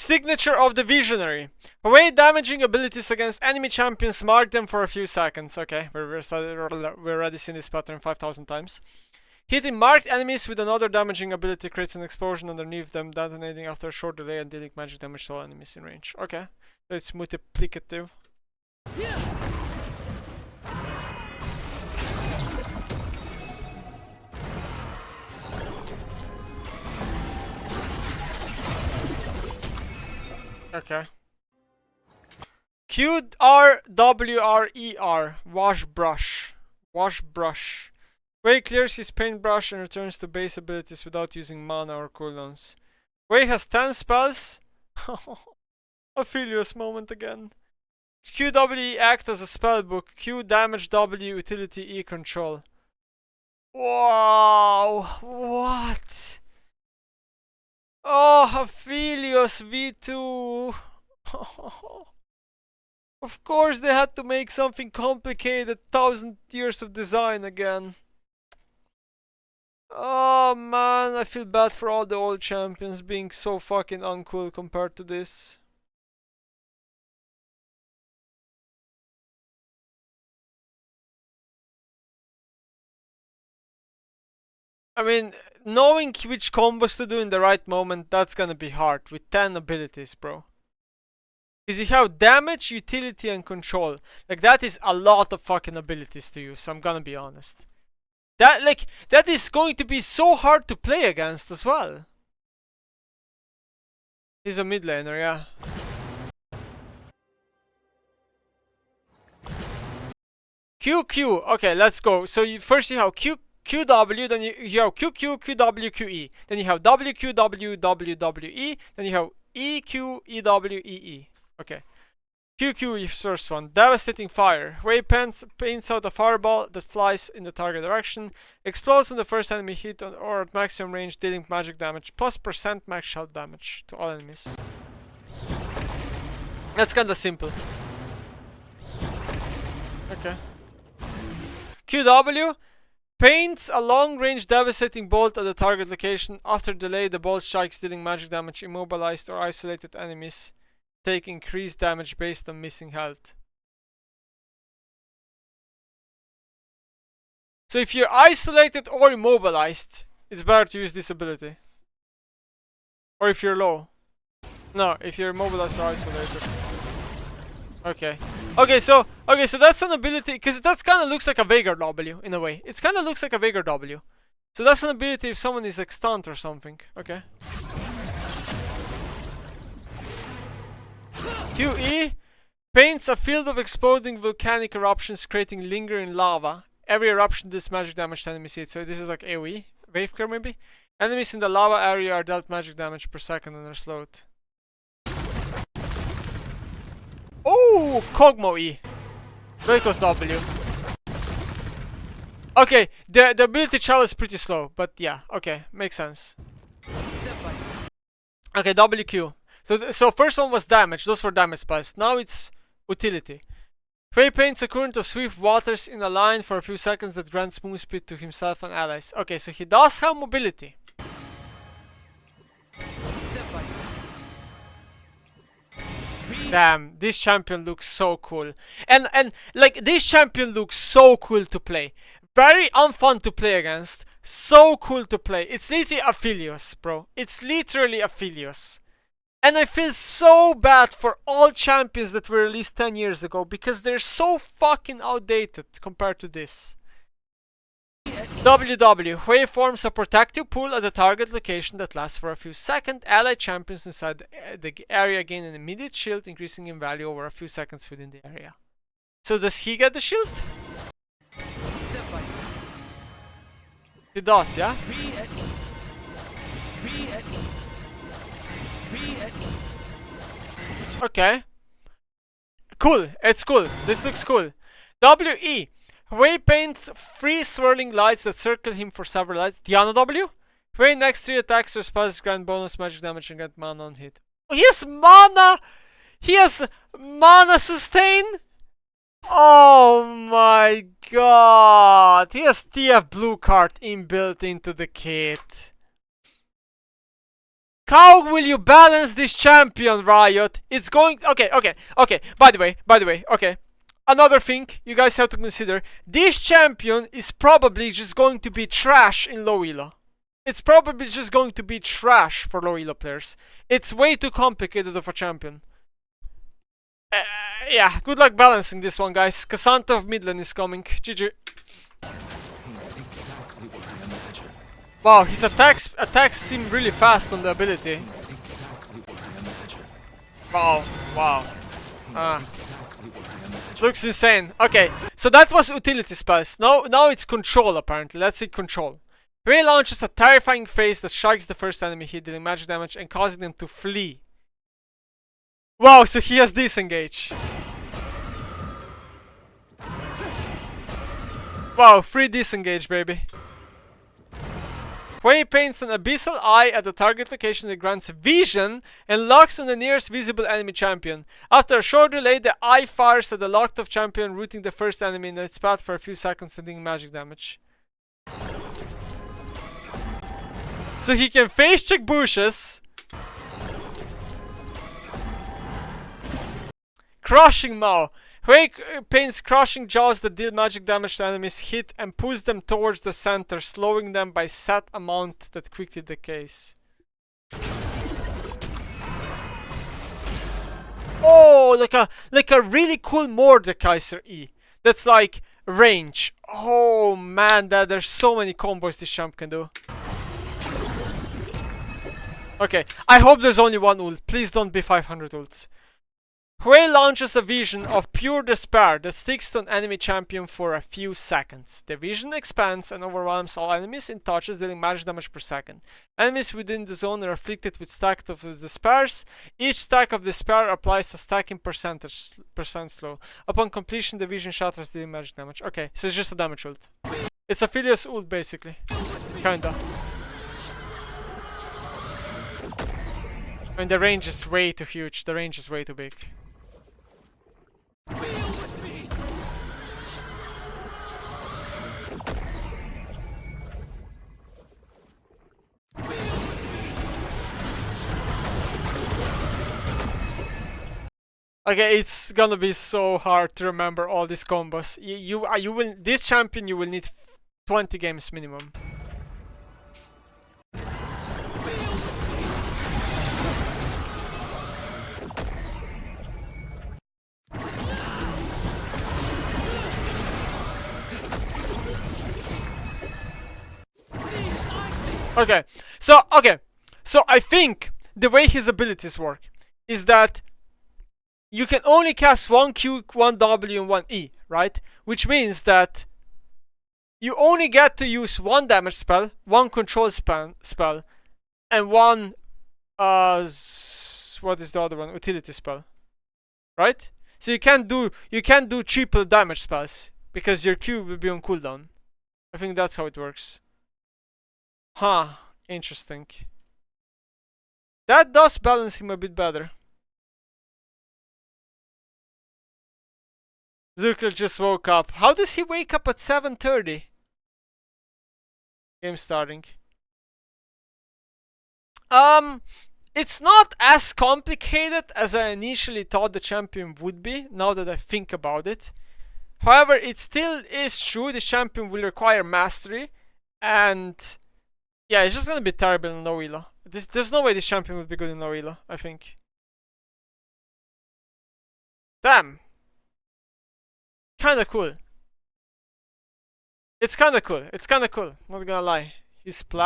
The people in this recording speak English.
Signature of the Visionary. Hwei damaging abilities against enemy champions, mark them for a few seconds. Okay, we've already seen this pattern 5,000 times. Hitting marked enemies with another damaging ability creates an explosion underneath them, detonating after a short delay and dealing magic damage to all enemies in range. Okay, so it's multiplicative. Okay. QRWRER. Wash brush. Wash brush. Hwei clears his paintbrush and returns to base abilities without using mana or cooldowns. Hwei has 10 spells. Aphelios moment again. QWE act as a spellbook. Q damage W utility E control. Wow. What? Oh, Aphelios V2. Of course they had to make something complicated. 1,000 years of design again. Oh man, I feel bad for all the old champions being so fucking uncool compared to this. I mean, knowing which combos to do in the right moment, that's gonna be hard with 10 abilities, bro. Because you have damage, utility, and control. Like, that is a lot of fucking abilities to use, I'm gonna be honest. That is going to be so hard to play against as well. He's a mid laner, yeah. QQ, okay, let's go. So first you have QW, then you have QQ, QW, QE. Then you have WQ, WWWE. Then you have EQ, EW, EE. Okay. QQ is first one. Devastating fire. Hwei paints out a fireball that flies in the target direction. Explodes on the first enemy hit or at maximum range, dealing magic damage plus % max shell damage to all enemies. That's kinda simple. Okay. QW paints a long-range devastating bolt at the target location. After delay, the bolt strikes, dealing magic damage. Immobilized or isolated enemies take increased damage based on missing health. So if you're isolated or immobilized, it's better to use this ability. Or if you're low. No, if you're immobilized or isolated. Okay. Okay, so that's an ability, because that kind of looks like a Veigar W in a way. It kind of looks like a Veigar W. So that's an ability if someone is like stunned or something. Okay. QE paints a field of exploding volcanic eruptions, creating lingering lava. Every eruption does magic damage to enemies hit. So this is like AoE, wave clear maybe. Enemies in the lava area are dealt magic damage per second and are slowed. Oh, Kog'Maw E. Vel'Koz W. Okay, the ability channel is pretty slow, but yeah, okay, makes sense. Okay, WQ. So first one was damage, those were damage spells. Now it's utility. Hwei paints a current of swift waters in a line for a few seconds that grants move speed to himself and allies. Okay, so he does have mobility. Damn, this champion looks so cool. And like, this champion looks so cool to play. Very unfun to play against. So cool to play. It's literally Aphelios, bro. It's literally Aphelios. And I feel so bad for all champions that were released 10 years ago, because they're so fucking outdated compared to this. WW. Hwei forms a protective pool at the target location that lasts for a few seconds. Allied champions inside the area gain an immediate shield, increasing in value over a few seconds within the area. So does he get the shield? He does, yeah? Okay. Cool. It's cool. This looks cool. WE. Hwei paints 3 swirling lights that circle him for several lights. Diana W. Hwei next 3 attacks or spells grant bonus magic damage and get mana on hit. He has mana! He has mana sustain? Oh my god! He has TF blue card inbuilt into the kit. How will you balance this champion, Riot? It's going... Okay. By the way, okay. Another thing you guys have to consider. This champion is probably just going to be trash in low elo. It's probably just going to be trash for low elo players. It's way too complicated of a champion. Yeah, good luck balancing this one, guys. Cassandra of Midland is coming. GG. Wow, his attacks seem really fast on the ability. Wow. Looks insane. Okay, so that was utility spells. Now it's control apparently. Let's see control. Hwei launches a terrifying phase that strikes the first enemy hit, dealing magic damage and causing them to flee. Wow, so he has disengage. Wow, free disengage, baby. Hwei paints an abyssal eye at the target location that grants vision and locks on the nearest visible enemy champion. After a short delay, the eye fires at the locked off champion, rooting the first enemy in its path for a few seconds and dealing magic damage. So he can face check bushes. Crushing Maw. Hwei paints crushing jaws that deal magic damage to enemies hit and pulls them towards the center, slowing them by set amount that quickly decays. Oh, like a really cool Mordekaiser E. That's like range. Oh man, there's so many combos this champ can do. Okay, I hope there's only one ult. Please don't be 500 ults. Hwei launches a vision of pure despair that sticks to an enemy champion for a few seconds. The vision expands and overwhelms all enemies in touches, dealing magic damage per second. Enemies within the zone are afflicted with stacks of despairs. Each stack of despair applies a stacking percent slow. Upon completion, the vision shatters, dealing magic damage. Okay, so it's just a damage ult. It's a Phileas ult, basically. Kinda. I mean, the range is way too huge. The range is way too big. Okay, it's gonna be so hard to remember all these combos. You will this champion you will need 20 games minimum. Okay, so I think the way his abilities work is that you can only cast one Q, one W, and one E, right? Which means that you only get to use one damage spell, one control spell, and one what is the other one? Utility spell, right? So you can't do triple damage spells because your Q will be on cooldown. I think that's how it works. Huh, interesting. That does balance him a bit better. Zucker just woke up. How does he wake up at 7:30? Game starting. It's not as complicated as I initially thought the champion would be, now that I think about it. However, it still is true the champion will require mastery, and yeah, it's just gonna be terrible in low elo. There's no way this champion would be good in low elo, I think. Damn. Kinda cool. It's kinda cool. Not gonna lie. He's plat.